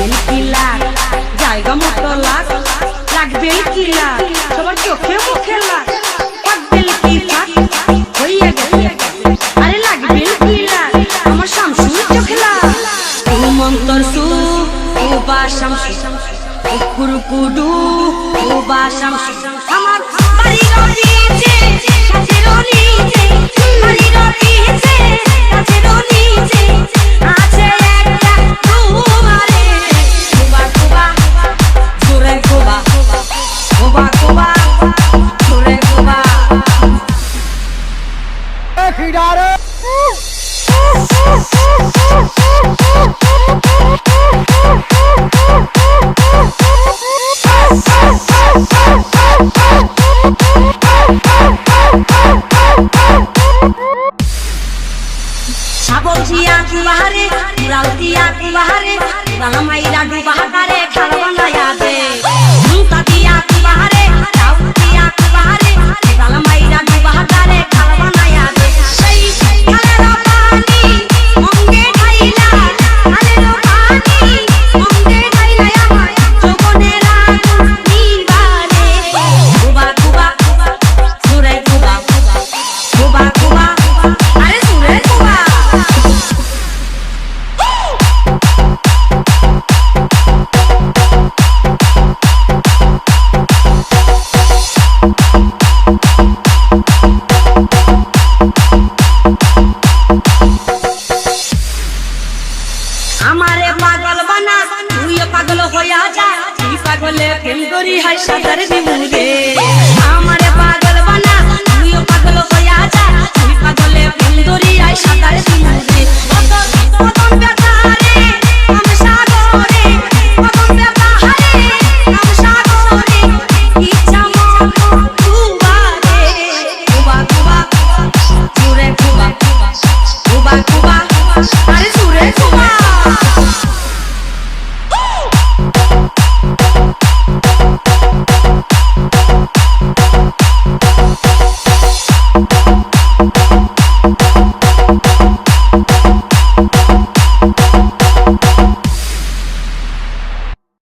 লাগবেন কি লাগ জায়গা মতো লাগ লাগবেন কি লাগ সবার চোখে মুখে লাগ লাগবেন কি লাগ হইয়া গেছে আরে লাগবেন কি লাগ আমার শামসুর চোখে লাগ মন্তর সু উবা শামসু কুরকুডু উবা শামসু আমার বাড়ি রনিছে কাছে রনিছে বাড়ি রনিছে কাছে রনিছে আছে একটা তোমারে কুবা কুবা জোরে কুবা কুবা কুবা জোরে কুবা খিড়ারে সাবজিয়া কুবারে রাউতিয়া কুবারে রামাইরা ডুবাহারে খালবা নায়া দে মুতা দিয়া কুবারে রাউতিয়া কুবারে রামাইরা ডুবাহারে খালবা নায়া দে সেই খালের পানি অঙ্গে ঢাইলা খালের পানি অঙ্গে ঢাইলা আমার যৌবনের আগুন নিবারে কুবা কুবা সুরে কুবা কুবা কুবা আরে সুরে কুবা আমারে পাগল বানা তুইও পাগল হইয়া যা তুই পাগলে প্রেম করি হাই সাদার দিমুরে আমারে পাগল বানা তুইও পাগল হইয়া যা তুই পাগলে প্রেম করি হাই সাদার দিমুরে